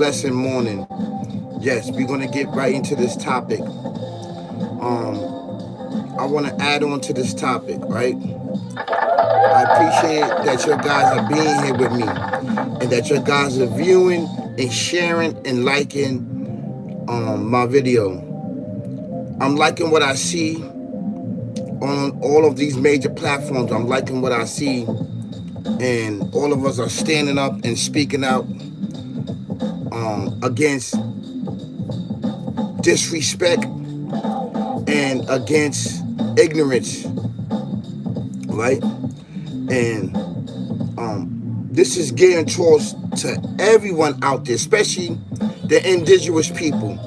blessed morning. Yes, we're gonna get right into this topic. I want to add on to this topic, right? I appreciate that your guys are being here with me, and that your guys are viewing and sharing and liking my video. I'm liking what I see on all of these major platforms. I'm liking what I see, and all of us are standing up and speaking out against disrespect and against ignorance, right? And this is geared towards to everyone out there, especially the indigenous people,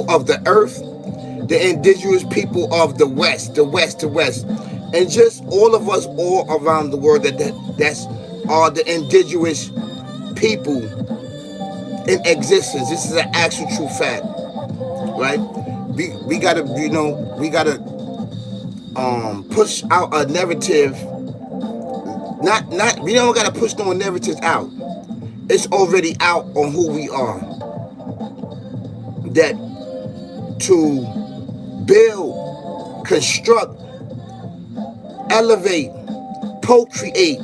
of the earth, the indigenous people of the West, and just all of us all around the world that's are the indigenous people in existence. This is an actual true fact, right? We gotta, push out a narrative. Not we don't gotta push no narratives out. It's already out on who we are. That to build, construct, elevate, procreate,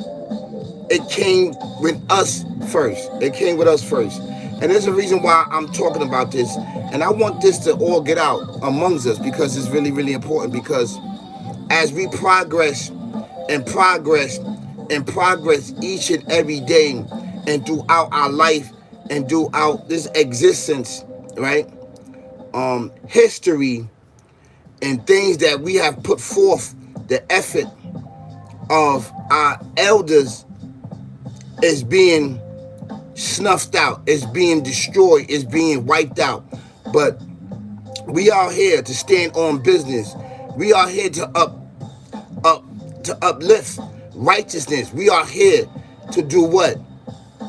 it came with us first. It came with us first. And there's a reason why I'm talking about this. And I want this to all get out amongst us because it's really, really important. Because as we progress and progress and progress each and every day and throughout our life and throughout this existence, right? History and things that we have put forth, the effort of our elders is being snuffed out, is being destroyed, is being wiped out. But we are here to stand on business. We are here to uplift righteousness. We are here to do what?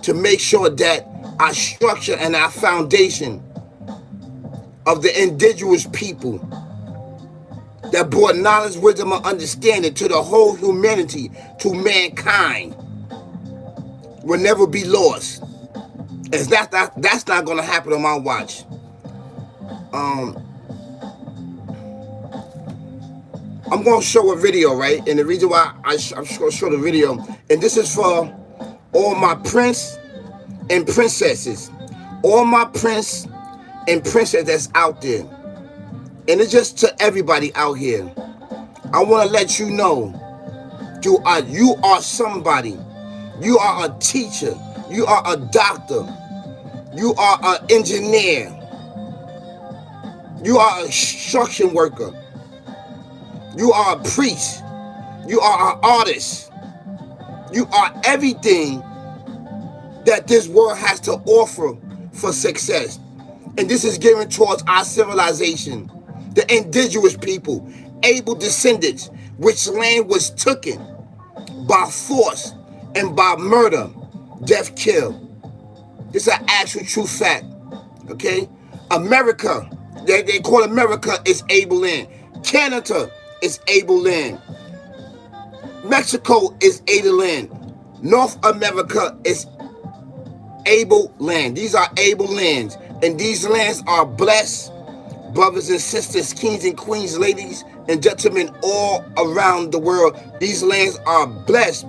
To make sure that our structure and our foundation of the indigenous people that brought knowledge, wisdom, and understanding to the whole humanity, to mankind, will never be lost. And that's not going to happen on my watch. I'm going to show a video, right? And the reason why I'm going to show the video, and this is for all my prince and princesses, all my prince and princess that's out there. And it's just to everybody out here. I want to let you know, you are somebody. You are a teacher. You are a doctor. You are an engineer. You are a construction worker. You are a priest. You are an artist. You are everything that this world has to offer for success. And this is given towards our civilization, the indigenous people, able descendants, which land was taken by force and by murder, death, kill. This is an actual true fact. Okay? America, they call America is able land. Canada is able land. Mexico is able land. North America is able land. These are able lands. And these lands are blessed, brothers and sisters, kings and queens, ladies and gentlemen all around the world. These lands are blessed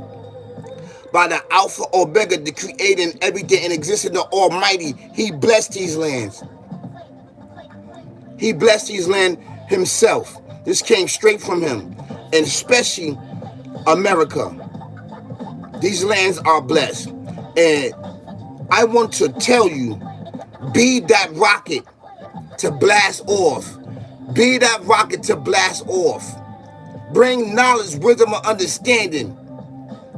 by the Alpha Omega, the creator and everything in existence, the Almighty. He blessed these lands. He blessed these lands himself. This came straight from him. And especially America. These lands are blessed. And I want to tell you, be that rocket to blast off. Be that rocket to blast off. Bring knowledge, wisdom, and understanding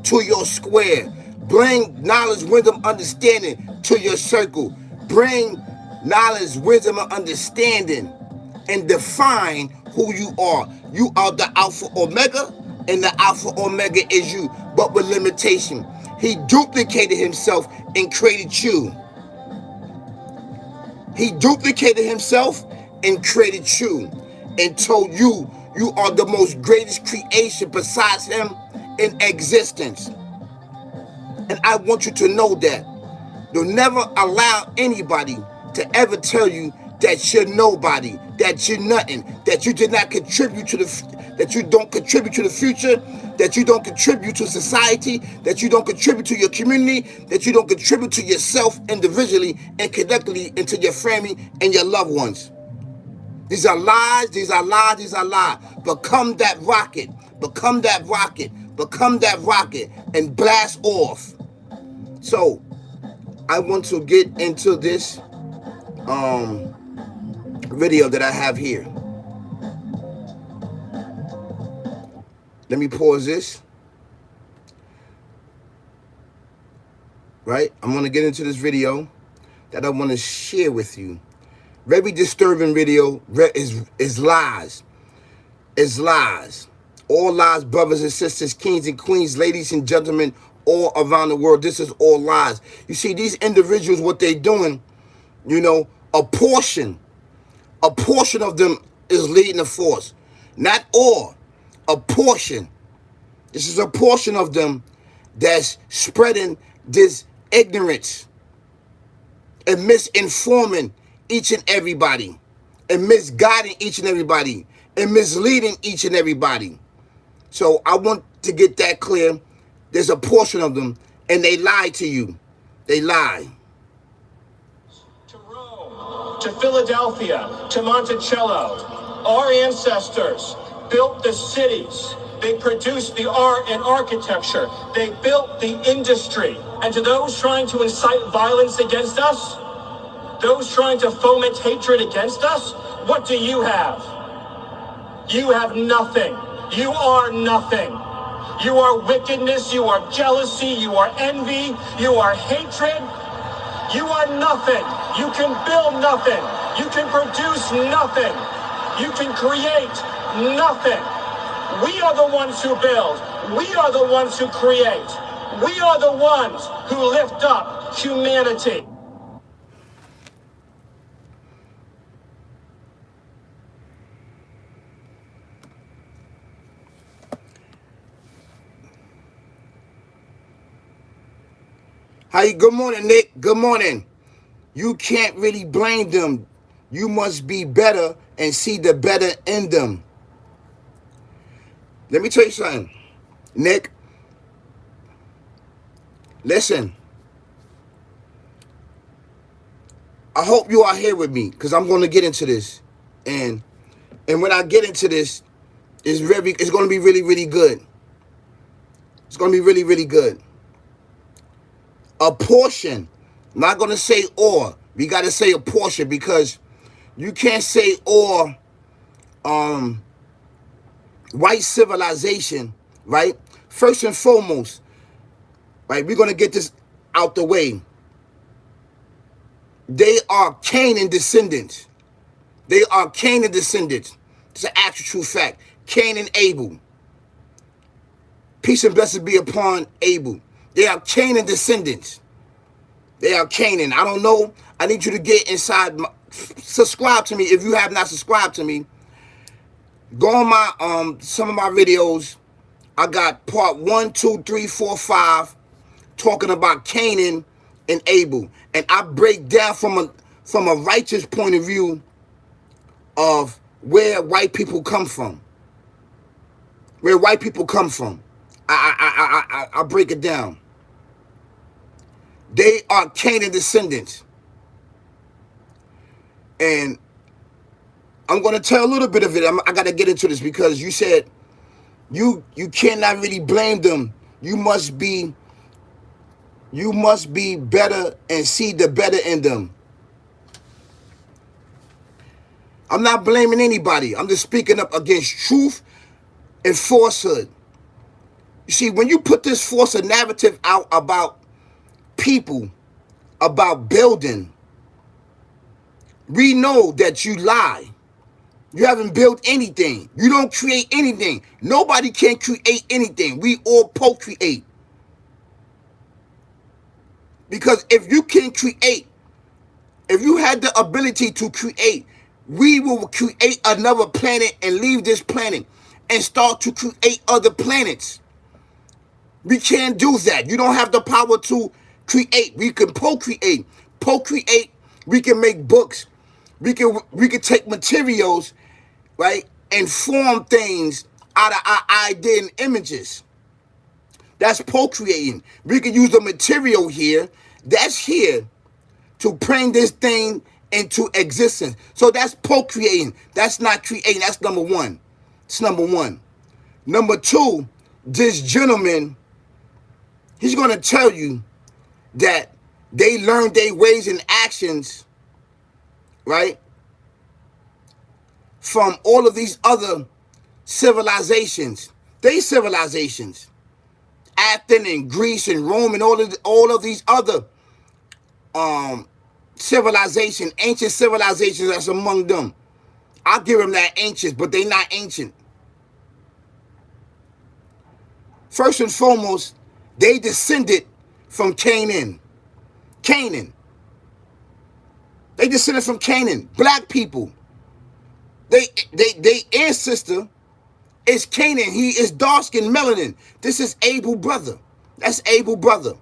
to your square. Bring knowledge, wisdom, understanding to your circle. Bring knowledge, wisdom, and understanding and define who you are. You are the Alpha Omega, and the Alpha Omega is you, but with limitation. He duplicated himself and created you. He duplicated himself and created you and told you you are the most greatest creation besides him in existence. And I want you to know that. Don't never allow anybody to ever tell you that you're nobody, that you're nothing, that you did not contribute to that you don't contribute to the future, that you don't contribute to society, that you don't contribute to your community, that you don't contribute to yourself individually and collectively, and to your family and your loved ones. These are lies, these are lies, these are lies. Become that rocket, become that rocket, become that rocket, and blast off. So, I want to get into this video that I have here. Let me pause this. Right? I'm going to get into this video that I want to share with you. Very disturbing video is lies. It's lies. All lies, brothers and sisters, kings and queens, ladies and gentlemen, all around the world. This is all lies. You see, these individuals, what they're doing, you know, a portion of them is leading the force. Not all, a portion. This is a portion of them that's spreading this ignorance and misinforming each and everybody, and misguiding each and everybody, and misleading each and everybody. So I want to get that clear. There's a portion of them, and they lie to you. They lie. To Rome, to Philadelphia, to Monticello, our ancestors built the cities. They produced the art and architecture. They built the industry. And to those trying to incite violence against us, those trying to foment hatred against us, what do you have? You have nothing. You are nothing. You are wickedness. You are jealousy. You are envy. You are hatred. You are nothing. You can build nothing. You can produce nothing. You can create nothing. We are the ones who build. We are the ones who create. We are the ones who lift up humanity. Hi, good morning, Nick. Good morning. You can't really blame them. You must be better and see the better in them. Let me tell you something, Nick. Listen. I hope you are here with me, because I'm going to get into this. And when I get into this, it's going to be really, really good. It's going to be really, really good. A portion. I'm not going to say or. We got to say a portion, because you can't say or white civilization, right? First and foremost, right? We're going to get this out the way. They are Canaan descendants. They are Canaan descendants. It's an actual true fact. Cain and Abel. Peace and blessings be upon Abel. They are Canaan descendants. They are Canaan. I don't know. I need you to get inside. Subscribe to me if you have not subscribed to me. Go on my some of my videos. I got part 1, 2, 3, 4, 5 talking about Canaan and Abel, and I break down from a righteous point of view of where white people come from. Where white people come from. I break it down. They are Canaan descendants. And I'm going to tell a little bit of it. I got to get into this, because you said you cannot really blame them. You must be better and see the better in them. I'm not blaming anybody. I'm just speaking up against truth and falsehood. You see, when you put this false narrative out about people, about building, we know that you lie. You haven't built anything. You don't create anything. Nobody can create anything. We all procreate. Because if you can create, if you had the ability to create, we will create another planet and leave this planet and start to create other planets. We can't do that. You don't have the power to create. We can procreate. Procreate. We can make books. We can take materials, right, and form things out of our idea and images. That's procreating. We can use the material here that's here to bring this thing into existence. So that's procreating. That's not creating. That's number one. It's number one. Number two, this gentleman, he's going to tell you that they learned their ways and actions, right, from all of these other civilizations. They civilizations. Athens and Greece and Rome and all of these other civilization, ancient civilizations that's among them. I'll give them that ancient, but they're not ancient. First and foremost, they descended from Canaan. Canaan. They descended from Canaan. Black people. They ancestor is Canaan. He is dark-skinned melanin. This is Abel brother. That's Abel brother.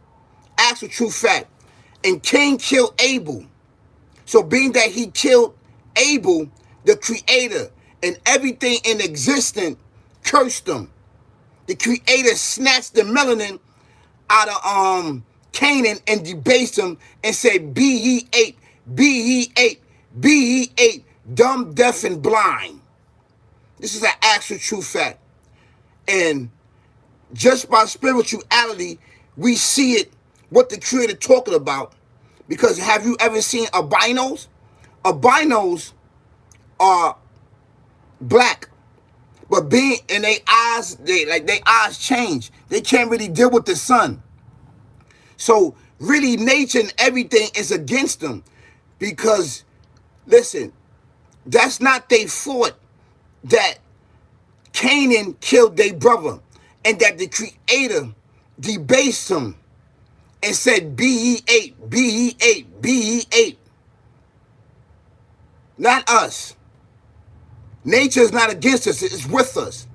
Actual true fact. And Cain killed Abel. So being that he killed Abel, the creator, and everything in existence cursed him. The creator snatched the melanin out of Canaan and debased him and said, be ye ape, be ye ape, be ye ape, dumb, deaf, and blind. This is an actual true fact. And just by spirituality, we see it, what the creator talking about. Because have you ever seen albinos? Albinos are black. But being in their eyes, their eyes change. They can't really deal with the sun. So really nature and everything is against them. Because, listen, that's not their fault that Canaan killed their brother. And that the creator debased him and said, be ye ape, be ye ape, be ye ape. Not us. Nature is not against us, it's with us.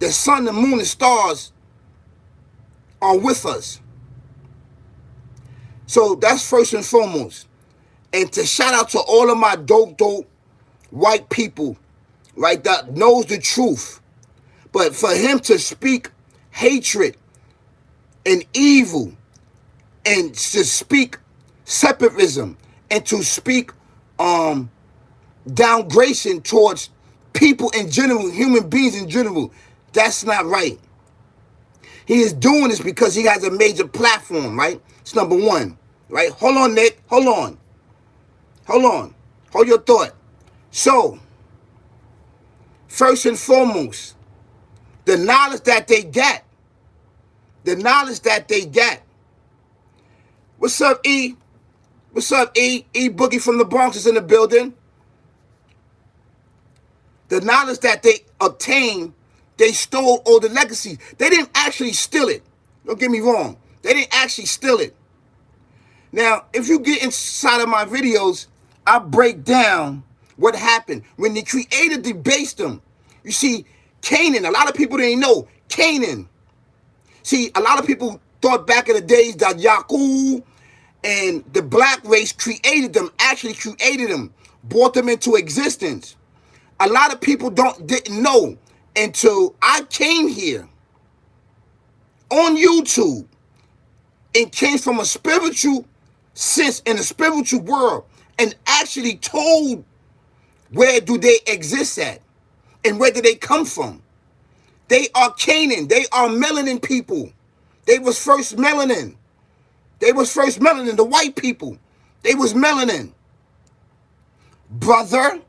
The sun, the moon, and stars are with us. So that's first and foremost. And to shout out to all of my dope white people, right, that knows the truth. But for him to speak hatred and evil and to speak separatism and to speak downgradation towards people in general, human beings in general, that's not right. He is doing this because he has a major platform, right? It's number one, right? Hold on, Nick. Hold on. Hold your thought. So, first and foremost, the knowledge that they got. What's up, E? What's up, E? E Boogie from the Bronx is in the building. The knowledge that they obtained, they stole all the legacies. They didn't actually steal it. Don't get me wrong. They didn't actually steal it. Now, if you get inside of my videos, I break down what happened when the creator debased them. You see, Canaan, a lot of people didn't know. Canaan. See, a lot of people thought back in the days that Yaqub and the black race created them, actually created them, brought them into existence. A lot of people didn't know until I came here on YouTube and came from a spiritual sense in a spiritual world and actually told where do they exist at and where do they come from. They are Canaan. They are melanin people. They was first melanin. The white people. They was melanin. Brother,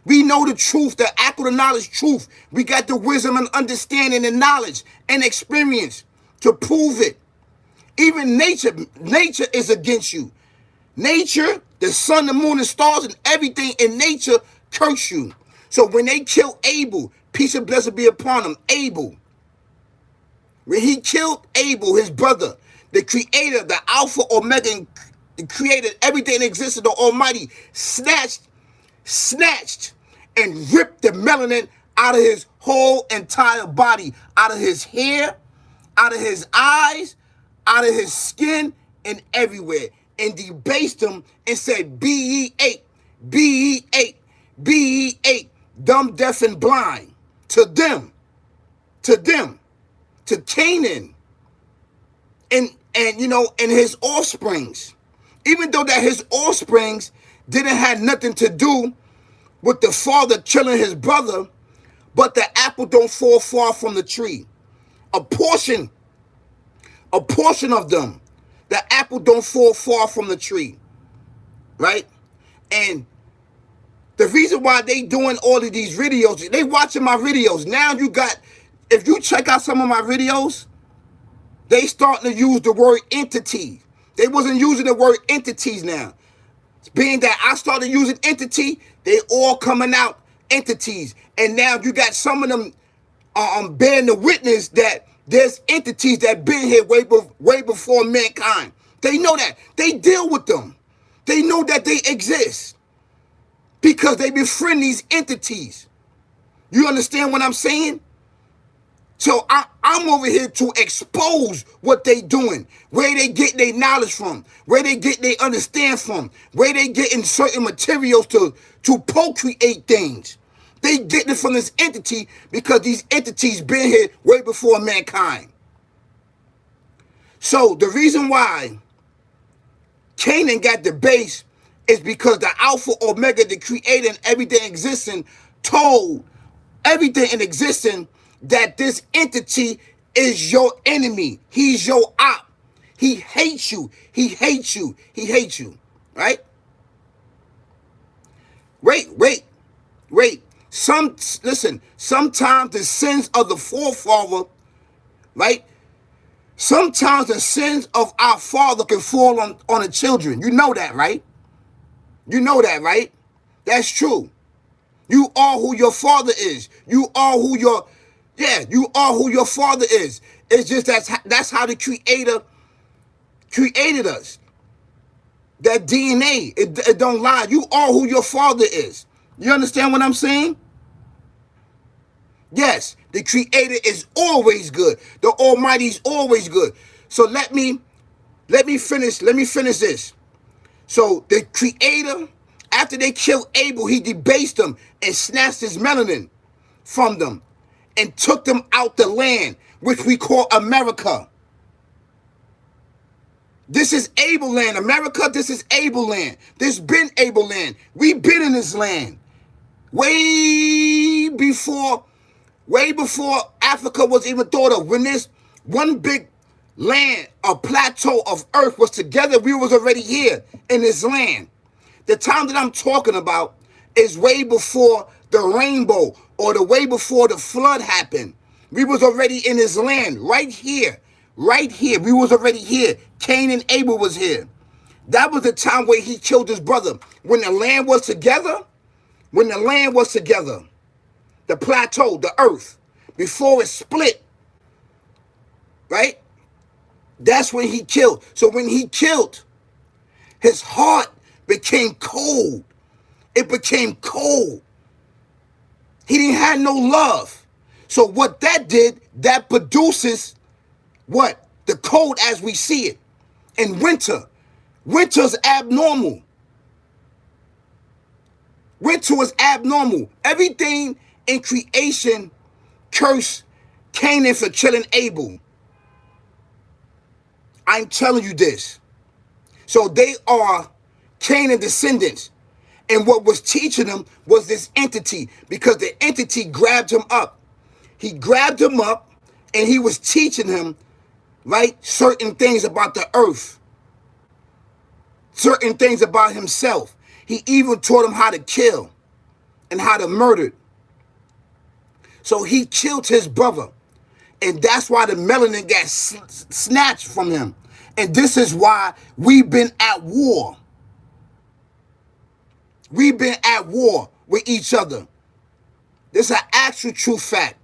we know the truth, the accurate knowledge truth. We got the wisdom and understanding and knowledge and experience to prove it. Even nature is against you. Nature, the sun, the moon, and stars, and everything in nature curse you. So when they killed Abel, peace and blessing be upon him, Abel. When he killed Abel, his brother, the creator, the Alpha, Omega, the creator, everything that existed, the Almighty, snatched and ripped the melanin out of his whole entire body, out of his hair, out of his eyes, out of his skin, and everywhere and debased them and said, be ye eight, be ye eight, be ye eight, dumb, deaf, and blind. To them, to Canaan, and and his offsprings. Even though that his offsprings didn't have nothing to do with the father killing his brother, but the apple don't fall far from the tree. A portion of them, the apple don't fall far from the tree, right? And the reason why they doing all of these videos, they watching my videos. Now if you check out some of my videos, they starting to use the word entity. They wasn't using the word entities now. Being that I started using entity, they all coming out entities. And now you got some of them bearing the witness that there's entities that been here way before mankind. They know that. They deal with them. They know that they exist because they befriend these entities. You understand what I'm saying? So I'm over here to expose what they doing, where they get their knowledge from, where they get their understand from, where they getting certain materials to procreate things. They get it from this entity because these entities been here way before mankind. So the reason why Canaan got the base is because the Alpha Omega, the creator and everything existing, told everything in existence that this entity is your enemy. He's your op. He hates you. He hates you. He hates you. Right? Wait. Sometimes the sins of the forefather, right? Sometimes the sins of our father can fall on the children. You know that, right? You know that, right? That's true. You are who your father is. You are who your father is. It's just that's how the creator created us. That DNA, it don't lie. You are who your father is. You understand what I'm saying? Yes, the creator is always good. The Almighty is always good. So let me finish this. So the creator, after they killed Abel, he debased them and snatched his melanin from them and took them out the land, which we call America. This is Abel land. America, this is Abel land. This been Abel land. We been in this land. Way before Africa was even thought of. When this one big land, a plateau of earth was together, we was already here in this land. The time that I'm talking about is way before the rainbow or the way before the flood happened. We was already in this land right here. We was already here. Cain and Abel was here. That was the time where he killed his brother. When the land was together, the plateau, the earth, before it split, right? That's when he killed. So when he killed, his heart became cold. It became cold. He didn't have no love. So what that did, that produces what? The cold as we see it. In winter. Winter's abnormal. Winter is abnormal. Everything in creation cursed Canaan for killing Abel. I'm telling you this. So they are Canaan descendants. And what was teaching them was this entity, because the entity grabbed him up. He grabbed him up and he was teaching him, right, certain things about the earth, certain things about himself. He even taught him how to kill and how to murder. So he killed his brother. And that's why the melanin got snatched from him. And this is why we've been at war. We've been at war with each other. This is an actual true fact.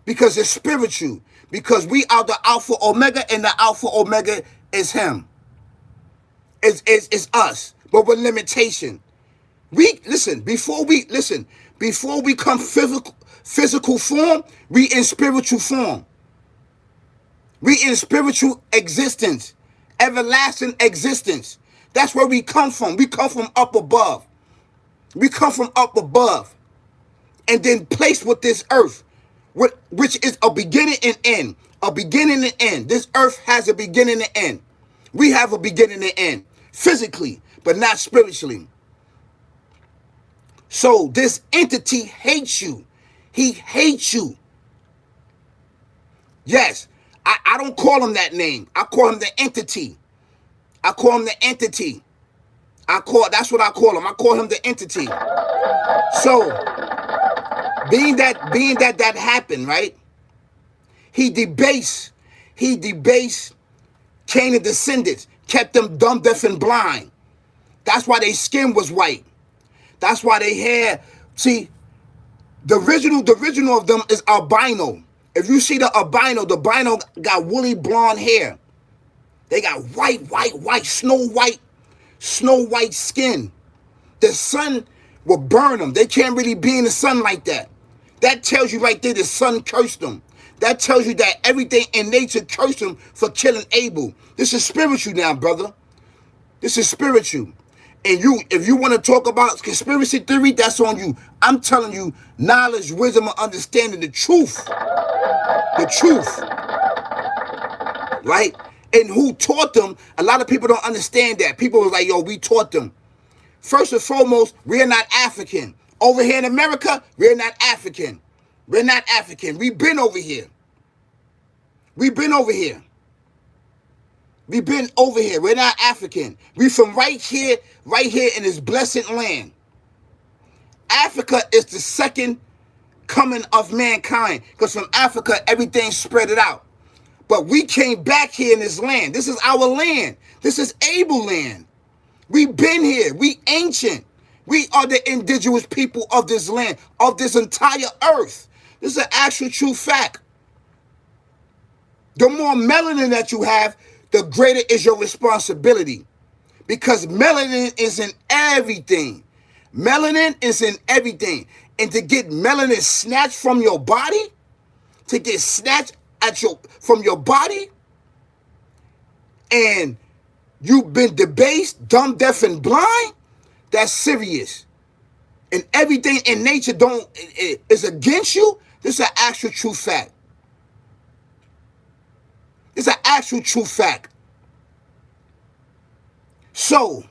Because it's spiritual. Because we are the Alpha Omega, and the Alpha Omega is him. It's us. But with limitation. Before we come physical form, we in spiritual form. We in spiritual existence. everlasting existence. That's where we come from. We come from up above. We come from up above. And then placed with this earth, which is a beginning and end. A beginning and end. This earth has a beginning and end. We have a beginning and end. Physically, but not spiritually. So this entity hates you. He hates you. Yes, I don't call him that name. I call him the entity. I call him the entity. That's what I call him. I call him the entity. So, being that happened, right? He debased Canaan descendants, kept them dumb, deaf, and blind. That's why their skin was white. That's why they had, see, the original of them is albino. If you see the albino got woolly blonde hair. They got white, snow white skin. The sun will burn them. They can't really be in the sun like that. That tells you right there the sun cursed them. That tells you that everything in nature cursed them for killing Abel. This is spiritual now, brother. This is spiritual. And if you want to talk about conspiracy theory, that's on you. I'm telling you knowledge, wisdom, and understanding, the truth. The truth. Right? And who taught them? A lot of people don't understand that. People was like, yo, we taught them. First and foremost, we're not African. Over here in America, we're not African. We're not African. We've been over here. We've been over here. We've been over here. We're not African. We from right here in this blessed land. Africa is the second coming of mankind, because from Africa, everything spread it out. But we came back here in this land. This is our land. This is Abel land. We've been here. We ancient. We are the indigenous people of this land, of this entire earth. This is an actual true fact. The more melanin that you have, the greater is your responsibility. Because melanin is in everything. Melanin is in everything. And to get melanin snatched from your body, to get snatched from your body, and you've been debased, dumb, deaf, and blind, that's serious. And everything in nature is against you. This is an actual true fact. It's an actual true fact. So,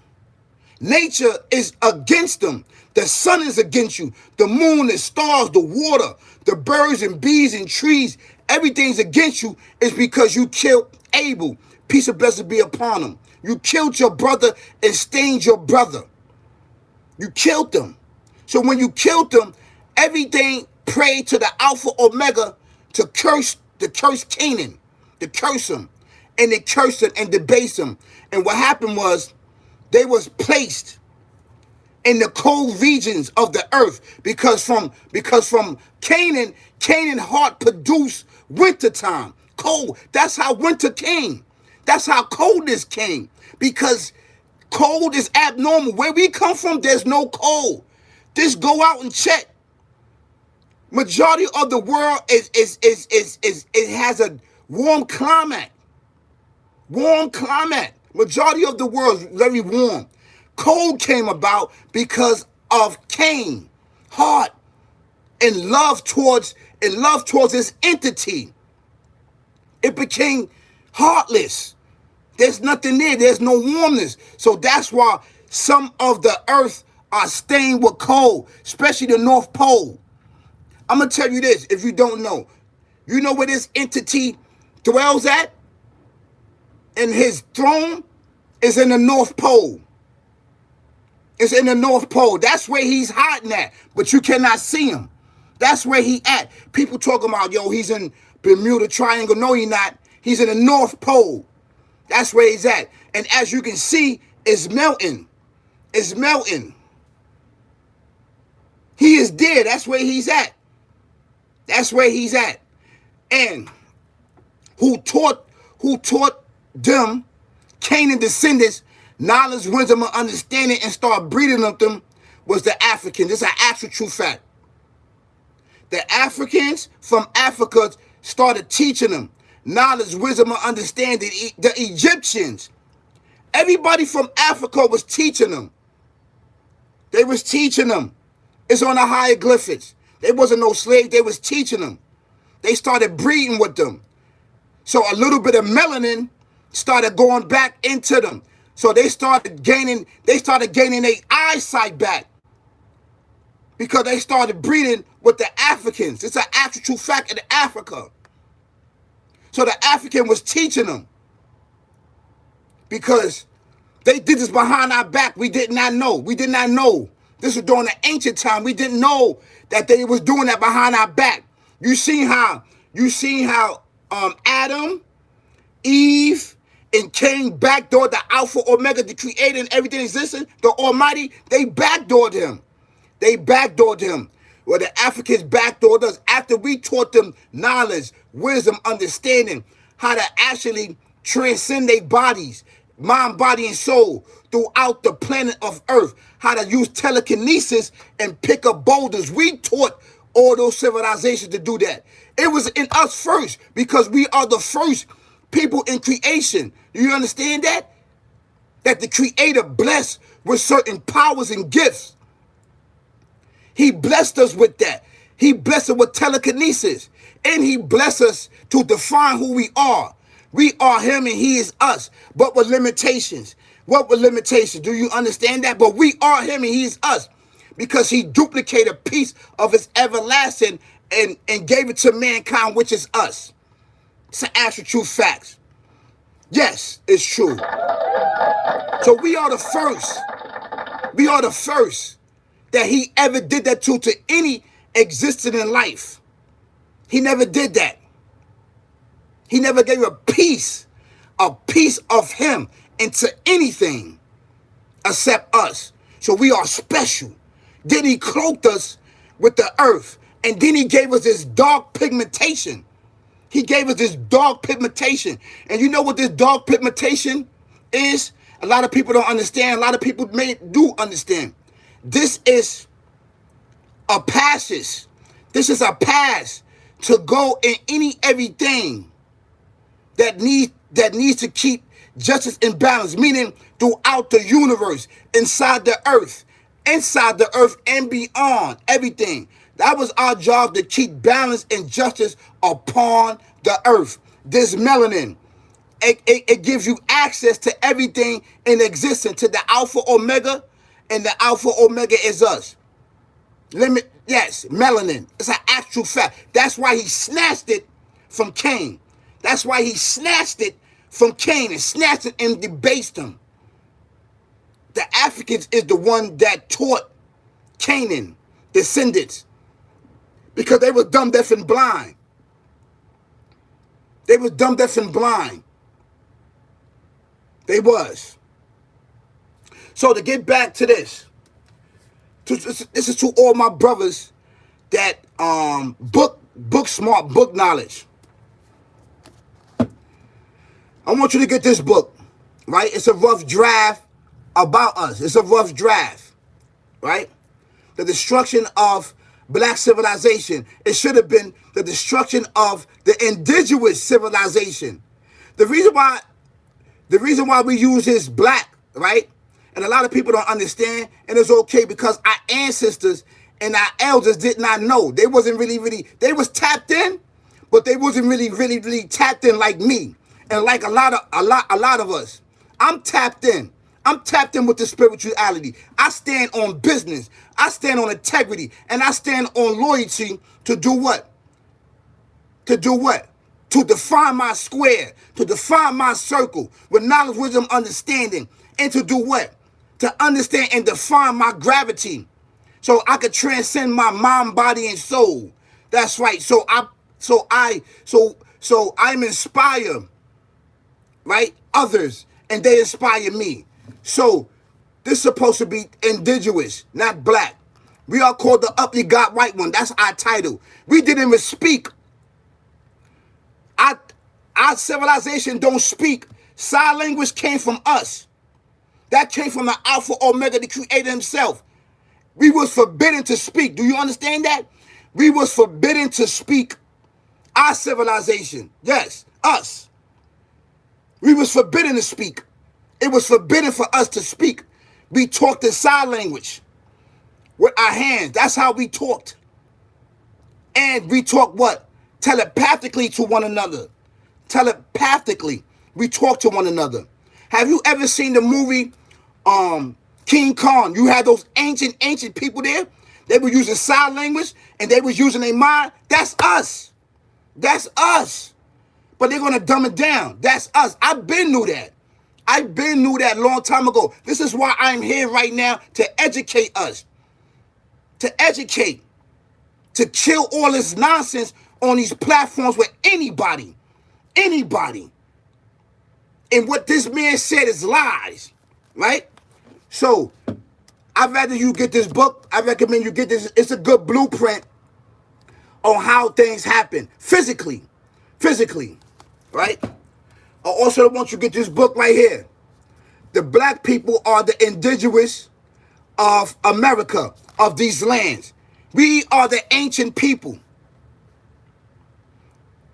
nature is against them. The sun is against you. The moon, the stars, the water, the birds and bees and trees, everything's against you. Is because you killed Abel. Peace and blessing be upon him. You killed your brother and stained your brother. You killed them. So when you killed them, everything prayed to the Alpha Omega to curse Canaan, to curse him. And they cursed him and debased him. And what happened was they was placed in the cold regions of the earth because from Canaan heart produced wintertime. Cold. That's how winter came. That's how coldness came. Because cold is abnormal. Where we come from, there's no cold. Just go out and check. Majority of the world it has a warm climate. Warm climate. Majority of the world is very warm. Cold came about because of Cain, heart, and love towards this entity. It became heartless. There's nothing there. There's no warmness. So that's why some of the earth are stained with cold, especially the North Pole. I'm going to tell you this, if you don't know. You know where this entity dwells at? And his throne is in the North Pole. It's in the North Pole. That's where he's hiding at, but you cannot see him. That's where he at. People talking about, yo, he's in Bermuda Triangle. No, he's not. He's in the North Pole. That's where he's at. And as you can see, it's melting. It's melting. He is there. That's where he's at. That's where he's at. And who taught them, Canaan descendants, knowledge, wisdom, and understanding, and start breeding of them, was the Africans. This is an actual true fact. The Africans from Africa started teaching them knowledge, wisdom, and understanding. The Egyptians Everybody from Africa was teaching them. They was teaching them. It's on the hieroglyphics. They wasn't no slave. They was teaching them. They started breeding with them. So a little bit of melanin started going back into them. So they started gaining their eyesight back because they started breeding with the Africans. It's an actual true fact in Africa. So the African was teaching them because they did this behind our back. We did not know. We did not know. This was during the ancient time. We didn't know that they was doing that behind our back. You seen how Adam, Eve, and Cain backdoored the Alpha Omega, the creator and everything existing, the Almighty. They backdoored him. They backdoored him. Well, the Africans backdoored us after we taught them knowledge, wisdom, understanding, how to actually transcend their bodies, mind, body, and soul throughout the planet of Earth, how to use telekinesis and pick up boulders. We taught all those civilizations to do that. It was in us first because we are the first people in creation. Do you understand that? That the Creator blessed with certain powers and gifts. He blessed us with that. He blessed us with telekinesis. And he blessed us to define who we are. We are him and he is us, but with limitations. What were limitations? Do you understand that? But we are him and he is us because he duplicated a piece of his everlasting and gave it to mankind, which is us. It's an actual true facts. Yes, it's true. So we are the first. We are the first that he ever did that to any existed in life. He never did that. He never gave a piece of him into anything except us. So we are special. Then he cloaked us with the earth. And then he gave us this dark pigmentation. He gave us this dark pigmentation. And you know what this dark pigmentation is? A lot of people don't understand. A lot of people do understand. This is a passage. This is a pass to go in everything that needs to keep justice in balance, meaning throughout the universe, inside the earth and beyond, everything. That was our job, to keep balance and justice upon the earth. This melanin, it gives you access to everything in existence, to the Alpha Omega, and the Alpha Omega is us. Yes, melanin. It's an actual fact. That's why he snatched it from Cain. That's why he snatched it from Cain and snatched it and debased him. The Africans is the one that taught Canaan descendants because they were dumb, deaf, and blind. They was dumb, deaf, and blind. They was. So to get back to this, this is to all my brothers that book smart, book knowledge. I want you to get this book, right? It's a rough draft about us. It's a rough draft, right? The destruction of black civilization. It should have been the destruction of the indigenous civilization. The reason why we use this black, right? And a lot of people don't understand, and it's okay because our ancestors and our elders did not know. They wasn't really, they was tapped in, but they wasn't really tapped in like me. And like a lot of us, I'm tapped in. I'm tapped in with the spirituality. I stand on business. I stand on integrity. And I stand on loyalty to do what? To do what? To define my square. To define my circle with knowledge, wisdom, understanding. And to do what? To understand and define my gravity. So I could transcend my mind, body, and soul. That's right. So I'm inspired. Right? Others, and they inspire me. So this is supposed to be indigenous, not black. We are called the Up You Got White One. That's our title. We didn't even speak. Our civilization don't speak. Sign language came from us. That came from the Alpha Omega, the Creator himself. We was forbidden to speak. Do you understand that? We was forbidden to speak. Our civilization. Yes, us. We was forbidden to speak. It was forbidden for us to speak. We talked in sign language with our hands. That's how we talked. And we talked what? Telepathically to one another. Telepathically, we talk to one another. Have you ever seen the movie King Kong? You had those ancient people there. They were using sign language and they was using their mind. That's us. That's us. But they're gonna dumb it down. That's us. I've been knew that. I've been knew that a long time ago. This is why I'm here right now, to educate us. To educate. To kill all this nonsense on these platforms with anybody. Anybody. And what this man said is lies. Right? So, I'd rather you get this book. I recommend you get this. It's a good blueprint on how things happen. Physically. Physically. Right? I also want you to get this book right here. The black people are the indigenous of America, of these lands. We are the ancient people.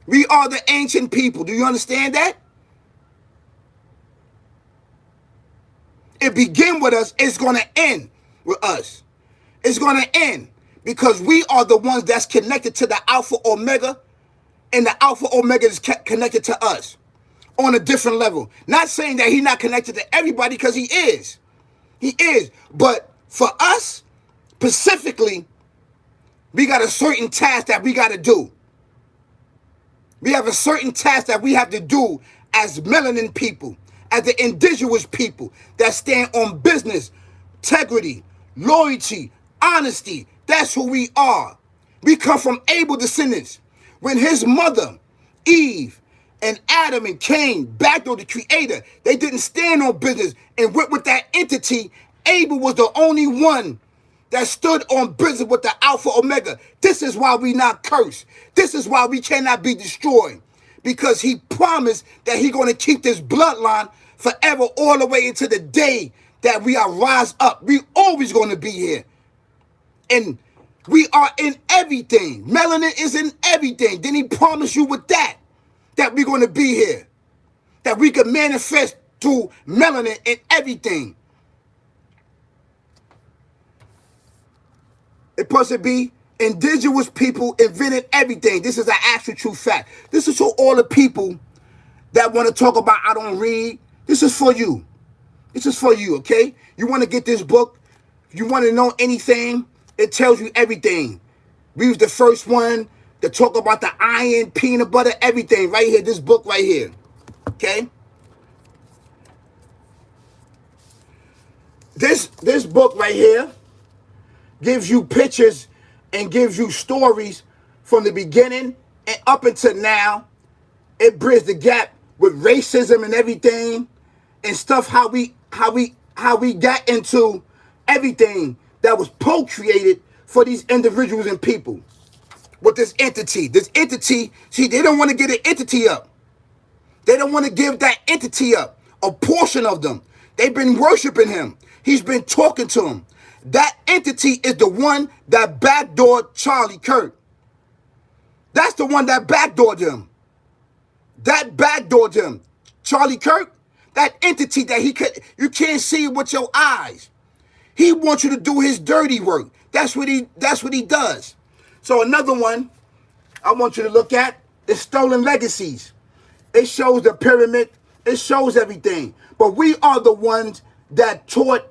We are the ancient people. Do you understand that? It began with us. It's going to end with us. It's going to end because we are the ones that's connected to the Alpha Omega, and the Alpha Omega is connected to us on a different level. Not saying that he's not connected to everybody, because he is. He is. But for us, specifically, we got a certain task that we got to do. We have a certain task that we have to do as melanin people, as the indigenous people that stand on business, integrity, loyalty, honesty. That's who we are. We come from Abel descendants. When his mother, Eve, and Adam and Cain backdoored the Creator, they didn't stand on business and went with that entity. Abel was the only one that stood on business with the Alpha Omega. This is why we not cursed. This is why we cannot be destroyed. Because he promised that he's going to keep this bloodline forever, all the way into the day that we are rise up. We always going to be here. And we are in everything. Melanin is in everything. Then he promised you with that we're going to be here. That we can manifest through melanin in everything. It's supposed to be indigenous people invented everything. This is an actual true fact. This is for all the people that want to talk about I don't read. This is for you. This is for you, okay? You want to get this book. If you want to know anything, it tells you everything. We was the first one to talk about the iron, peanut butter, everything right here. This book right here, okay? This book right here gives you pictures and gives you stories from the beginning and up until now. It bridges the gap with racism and everything and stuff, how we got into everything that was procreated for these individuals and people. With this entity. This entity, see, they don't want to get an entity up. They don't want to give that entity up. A portion of them. They've been worshiping him. He's been talking to them. That entity is the one that backdoored Charlie Kirk. That's the one that backdoored him. That backdoored him. Charlie Kirk, that entity that you can't see with your eyes. He wants you to do his dirty work. That's what he does. So another one I want you to look at is Stolen Legacies. It shows the pyramid. It shows everything. But we are the ones that taught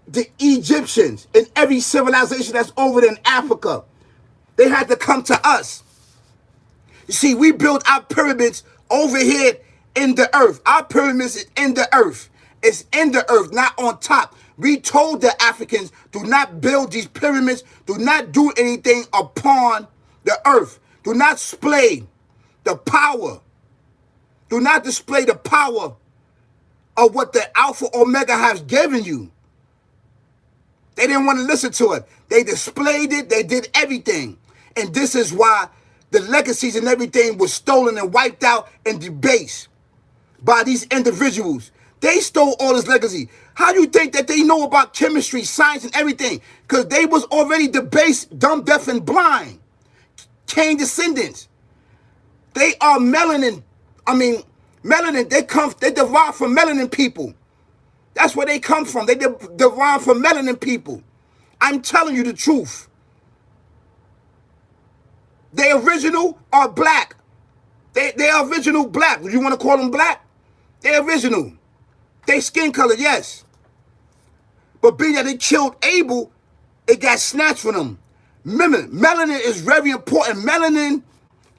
the Egyptians and every civilization that's over there in Africa. They had to come to us. You see, we built our pyramids over here in the earth. Our pyramids is in the earth. It's in the earth, not on top. We told the Africans, do not build these pyramids. Do not do anything upon the earth. Do not display the power. Do not display the power of what the Alpha Omega has given you. They didn't want to listen to it. They displayed it. They did everything. And this is why the legacies and everything was stolen and wiped out and debased by these individuals. They stole all this legacy. How do you think that they know about chemistry, science, and everything? Because they was already debased, dumb, deaf, and blind. Cain descendants. They are melanin. Melanin, they derive from melanin people. That's where they come from. They derive from melanin people. I'm telling you the truth. They original are black. They are original black. You want to call them black? They original. They skin color, yes. But being that they killed Abel, it got snatched from them. Remember, melanin is very important. Melanin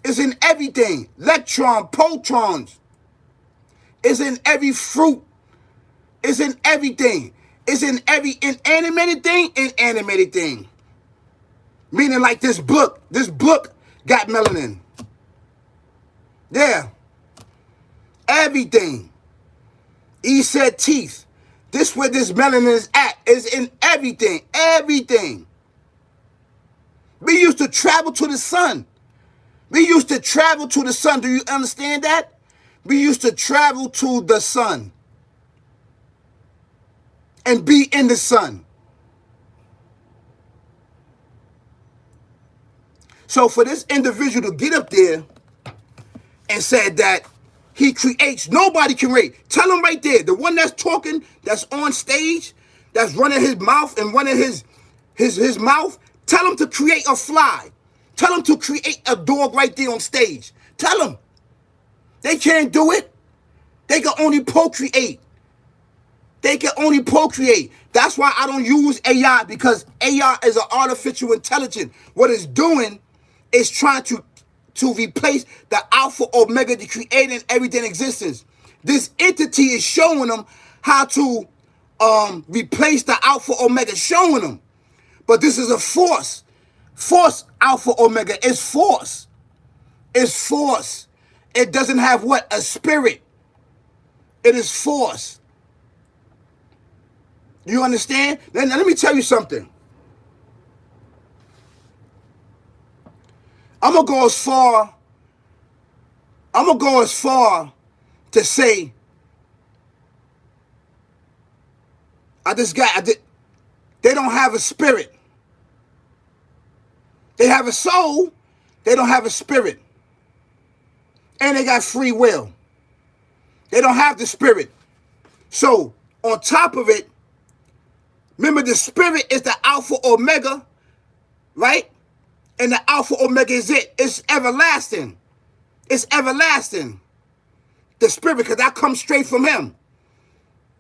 is in everything. Electron, protons. It's in every fruit. It's in everything. It's in every inanimated thing, inanimated thing. Meaning like this book. This book got melanin. Yeah. Everything. He said teeth. This where this melanin is at. Is in everything. Everything. We used to travel to the sun. We used to travel to the sun. Do you understand that? We used to travel to the sun. And be in the sun. So for this individual to get up there and said that he creates, nobody can rate. Tell him right there, the one that's talking, that's on stage, that's running his mouth and running his mouth, tell him to create a fly. Tell him to create a dog right there on stage. Tell him. They can't do it. They can only procreate. They can only procreate. That's why I don't use AI, because AI is an artificial intelligence. What it's doing is trying to replace the Alpha Omega, the creating everything in existence. This entity is showing them how to replace the Alpha Omega, showing them. But this is a force. Force Alpha Omega is force. It's force. It doesn't have what? A spirit. It is force. You understand? Now let me tell you something. I'm gonna go as far to say they don't have a spirit. They have a soul, they don't have a spirit. And they got free will. They don't have the spirit. So, on top of it, remember the spirit is the Alpha Omega, right? And the Alpha Omega is it. It's everlasting. It's everlasting. The spirit, because that comes straight from him.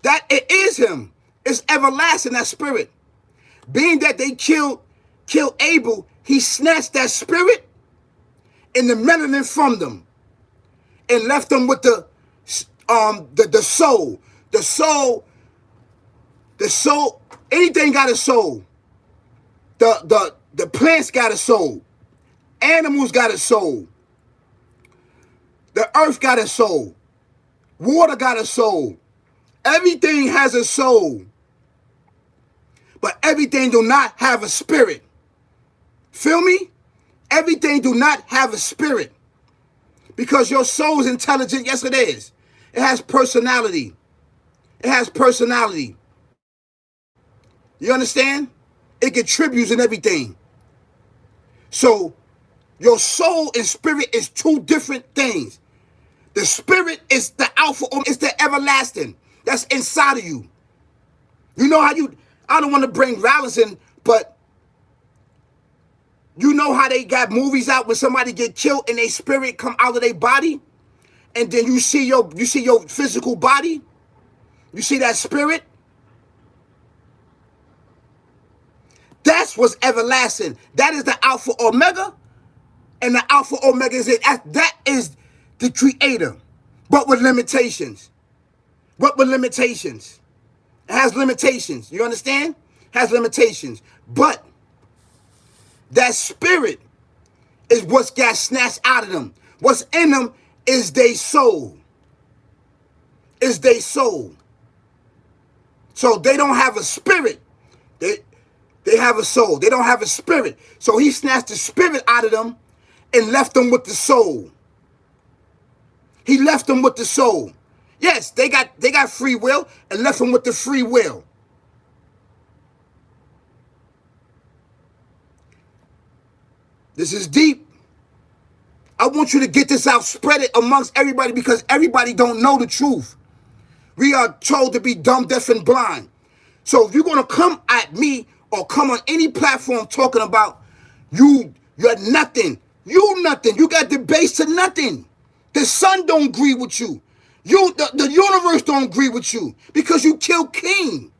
That it is him. It's everlasting, that spirit. Being that they killed Abel, he snatched that spirit and the melanin from them and left them with the soul. The soul, anything got a soul. The plants got a soul. Animals got a soul. The earth got a soul. Water got a soul. Everything has a soul. But everything do not have a spirit. Feel me? Everything do not have a spirit. Because your soul is intelligent. Yes, it is. It has personality. It has personality. You understand? It contributes in everything. So, your soul and spirit is two different things. The spirit is the Alpha, it's the everlasting. That's inside of you. You know how I don't want to bring violence in, but you know how they got movies out when somebody get killed and their spirit come out of their body? And then you see your physical body? You see that spirit? That's what's everlasting. That is the Alpha Omega. And the Alpha Omega is it. That is the creator. But with limitations. But with limitations. It has limitations. You understand? It has limitations. But that spirit is what's got snatched out of them. What's in them is their soul. Is their soul. So they don't have a spirit. They have a soul. They don't have a spirit. So he snatched the spirit out of them and left them with the soul. He left them with the soul. Yes, they got free will and left them with the free will. This is deep. I want you to get this out, spread it amongst everybody, because everybody don't know the truth. We are told to be dumb, deaf, and blind. So if you're going to come at me or come on any platform talking about you're nothing, you nothing, you got the base to nothing. The sun don't agree with you. The universe don't agree with you because you killed Cain.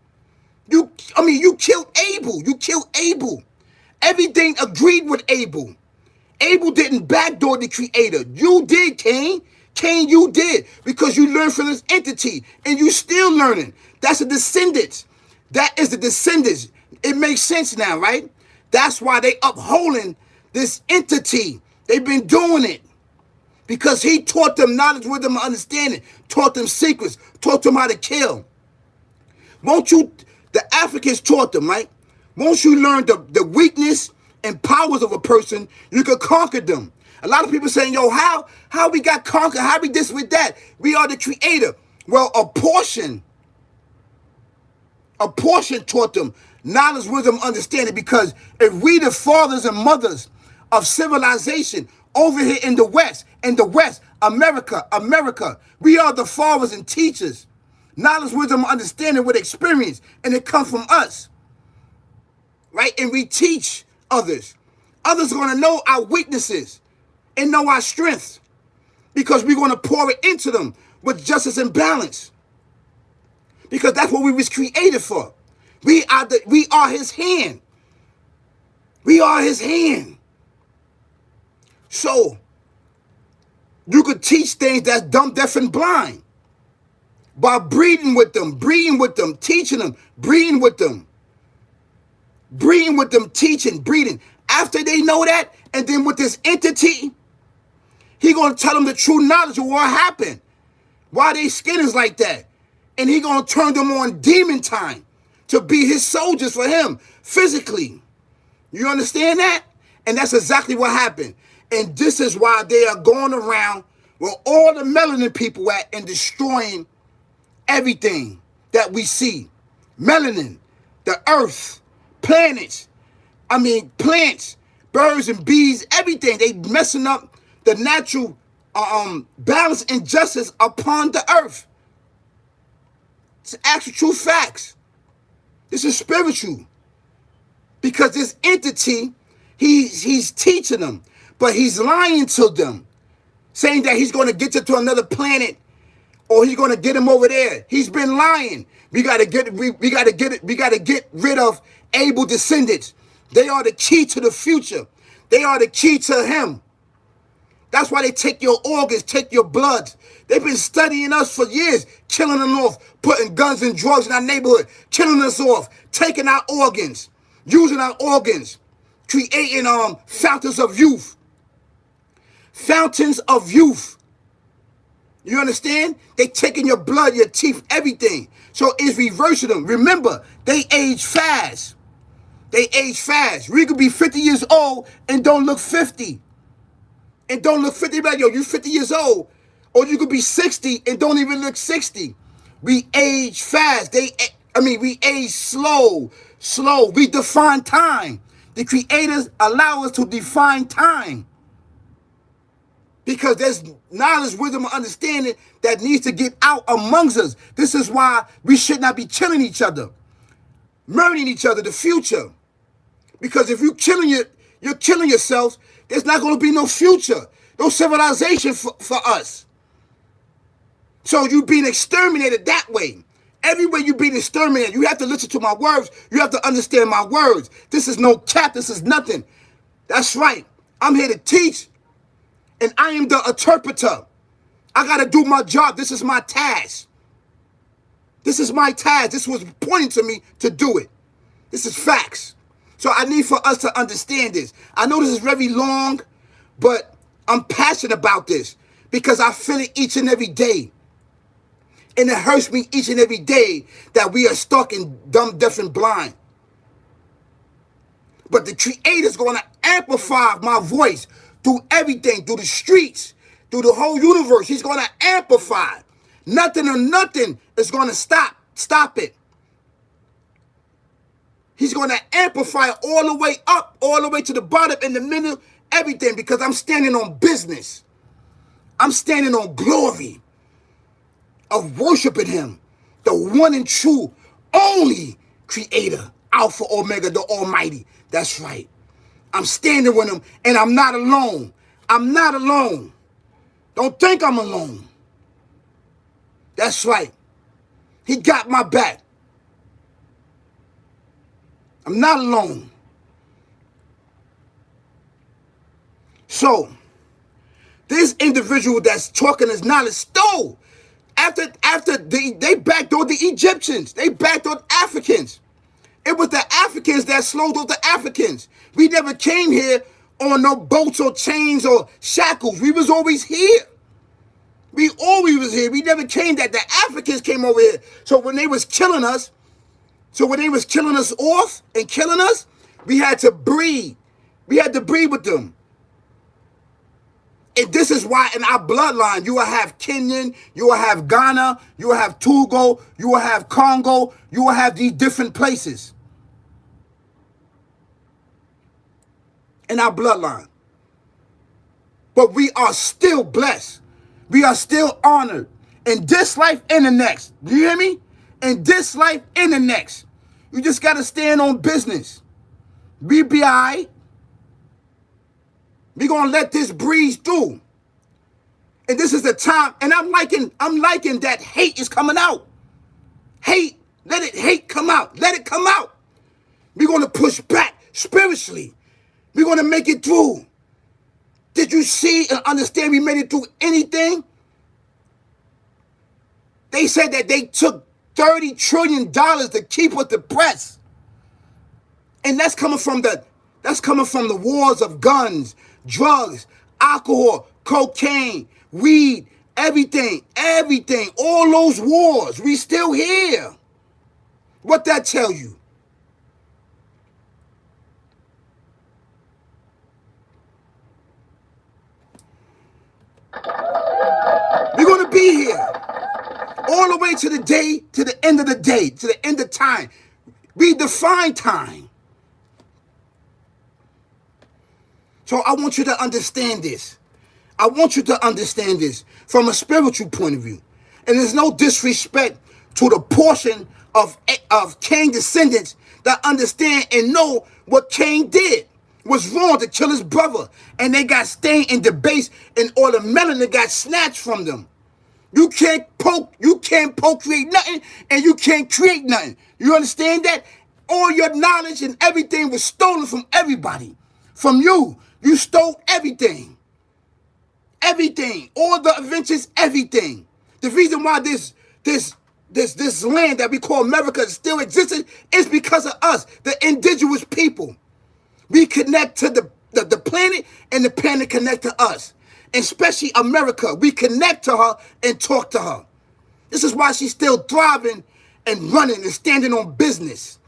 You killed Abel. You killed Abel. Everything agreed with Abel. Abel didn't backdoor the creator. You did, Cain. Cain, you did, because you learned from this entity, and you still learning. That's the descendants. That is the descendants. It makes sense now, right? That's why they upholding this entity. They've been doing it because he taught them knowledge, wisdom, and understanding, taught them secrets, taught them how to kill. The Africans taught them, right? Once you learn the weakness and powers of a person, you can conquer them. A lot of people saying, yo, how we got conquered? How we this with that? We are the creator. Well, a portion taught them knowledge, wisdom, understanding, because if we the fathers and mothers of civilization over here in the West, America, we are the fathers and teachers. Knowledge, wisdom, understanding with experience, and it comes from us, right? And we teach others. Others are going to know our weaknesses and know our strengths, because we're going to pour it into them with justice and balance, because that's what we was created for. We are his hand. We are his hand. So you could teach things that's dumb, deaf, and blind by breeding with them, teaching them, breeding with them, teaching, breeding. After they know that, and then with this entity, he gonna tell them the true knowledge of what happened, why their skin is like that, and he gonna turn them on demon time to be his soldiers for him physically. You understand that? And that's exactly what happened. And this is why they are going around where all the melanin people at and destroying everything that we see. Melanin, the earth, planets, plants, birds and bees, everything. They messing up the natural balance and justice upon the earth. It's actual true facts. This is spiritual. Because this entity, he's teaching them, but he's lying to them, saying that he's going to get you to another planet, or he's going to get him over there. He's been lying. We got to get rid of Abel descendants. They are the key to the future. They are the key to him. That's why they take your organs, take your blood. They've been studying us for years, killing them off, putting guns and drugs in our neighborhood, killing us off, taking our organs, using our organs, creating fountains of youth. Fountains of youth. You understand? They taking your blood, your teeth, everything. So it's reversing them. Remember, they age fast. They age fast. We could be 50 years old and don't look 50. And don't look 50. Like, yo, you 50 years old. Or you could be 60 and don't even look 60. We age fast. We age slow. We define time. The creators allow us to define time. Because there's knowledge, wisdom, and understanding that needs to get out amongst us. This is why we should not be killing each other, murdering each other, the future. Because if you're killing yourselves, there's not going to be no future, no civilization for us. So you're being exterminated that way. Everywhere you're being exterminated, you have to listen to my words. You have to understand my words. This is no cap. This is nothing. That's right. I'm here to teach. And I am the interpreter. I got to do my job. This is my task. This is my task. This was pointing to me to do it. This is facts. So I need for us to understand this. I know this is very long, but I'm passionate about this because I feel it each and every day. And it hurts me each and every day that we are stuck in dumb, deaf, and blind. But the Creator's going to amplify my voice through everything, through the streets, through the whole universe. He's going to amplify. Nothing or nothing is going to stop it. He's going to amplify all the way up, all the way to the bottom, in the middle, everything, because I'm standing on business. I'm standing on glory of worshiping him, the one and true, only creator, Alpha, Omega, the Almighty. That's right. I'm standing with him, and I'm not alone. I'm not alone. Don't think I'm alone. That's right. He got my back. I'm not alone. So, this individual that's talking his knowledge stole. After they backdoored the Egyptians. They backdoored Africans. It was the Africans that slowed up the Africans. We never came here on no boats or chains or shackles. We was always here. We always was here. We never came that. The Africans came over here. So when they was killing us off and killing us, we had to breed. We had to breed with them. And this is why in our bloodline, you will have Kenyan, you will have Ghana, you will have Togo, you will have Congo, you will have these different places in our bloodline. But we are still blessed. We are still honored in this life and the next. Do you hear me? In this life and the next. You just got to stand on business. We be all right. We're going to let this breeze through. And this is the time. And I'm liking that hate is coming out. Hate. Let hate come out. Let it come out. We're going to push back spiritually. We're going to make it through. Did you see and understand we made it through anything? They said that they took $30 trillion to keep with the press. And that's coming from the wars of guns, drugs, alcohol, cocaine, weed, everything, all those wars. We still here. What that tell you? We're going to be here all the way to the day, to the end of the day, to the end of time. We define time. So I want you to understand this. I want you to understand this from a spiritual point of view. And there's no disrespect to the portion of Cain descendants that understand and know what Cain did was wrong to kill his brother. And they got stained and debased and all the melanin got snatched from them. You can't procreate nothing and you can't create nothing. You understand that? All your knowledge and everything was stolen from everybody. From you. You stole everything. Everything. All the inventions, everything. The reason why this land that we call America still existed is because of us, the indigenous people. We connect to the planet and the planet connect to us. And especially America. We connect to her and talk to her. This is why she's still thriving and running and standing on business.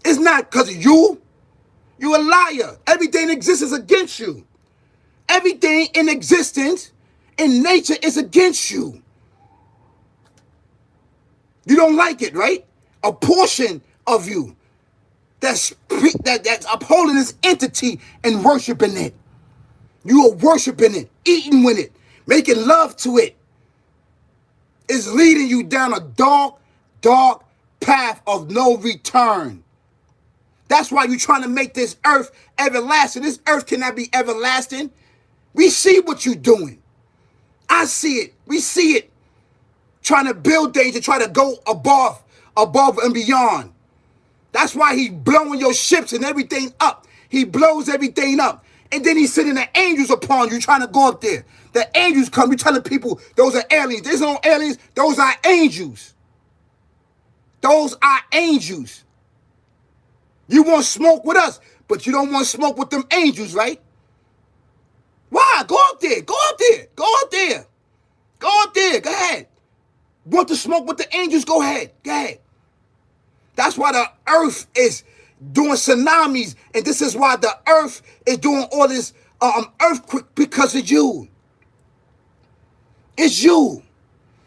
It's not because of you. You're a liar. Everything that exists is against you. Everything in existence, in nature, is against you. You don't like it, right? A portion of you that's upholding this entity and worshiping it. You are worshiping it, eating with it, making love to it. It's leading you down a dark, dark path of no return. That's why you're trying to make this earth everlasting. This earth cannot be everlasting. We see what you're doing. I see it. We see it. Trying to build things to try to go above and beyond. That's why he's blowing your ships and everything up. He blows everything up. And then he's sending the angels upon you trying to go up there. The angels come. You're telling people those are aliens. There's no aliens. Those are angels. Those are angels. You want smoke with us, but you don't want smoke with them angels, right? Why? Go up there. Go up there. Go up there. Go up there. Go ahead. Want to smoke with the angels? Go ahead. Go ahead. That's why the earth is doing tsunamis, and this is why the earth is doing all this earthquake, because of you. It's you.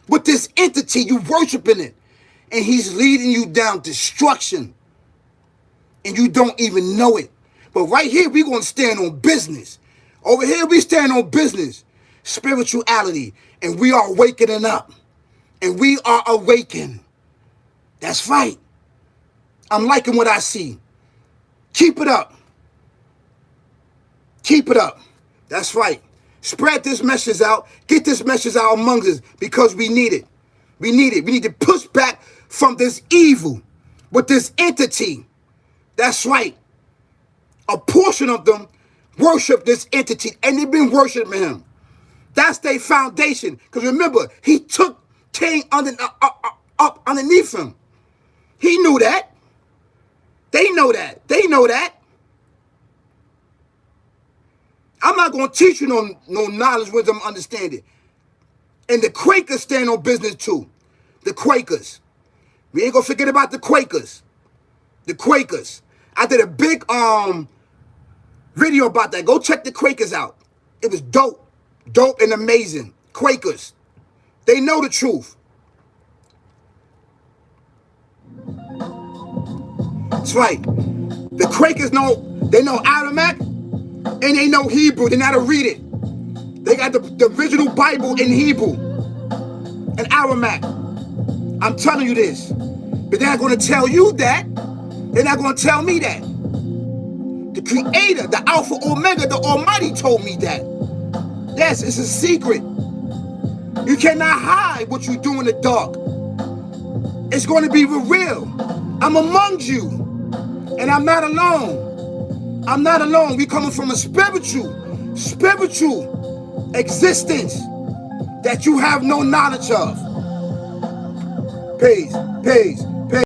With this entity, you worshiping it. And he's leading you down destruction. And you don't even know it. But right here, we're going to stand on business. Over here, we stand on business, spirituality, and we are waking up. And we are awakened. That's right. I'm liking what I see. Keep it up. Keep it up. That's right. Spread this message out. Get this message out among us because we need it. We need it. We need to push back from this evil with this entity. That's right. A portion of them worship this entity and they've been worshiping him. That's their foundation. Because remember, he took Cain up underneath him. He knew that. They know that. They know that. I'm not going to teach you no knowledge, wisdom, understanding. And the Quakers stand on business too. The Quakers. We ain't going to forget about the Quakers. The Quakers. I did a big video about that. Go check the Quakers out. It was dope. Dope and amazing. Quakers. They know the truth. That's right. The Quakers they know Aramaic and they know Hebrew. They know how to read it. They got the original Bible in Hebrew and Aramaic. I'm telling you this. But they're not going to tell you that. They're not going to tell me that. The Creator, the Alpha Omega, the Almighty told me that. Yes, it's a secret. You cannot hide what you do in the dark. It's going to be real. I'm among you. And I'm not alone. I'm not alone. We coming from a spiritual existence that you have no knowledge of. Peace. Peace.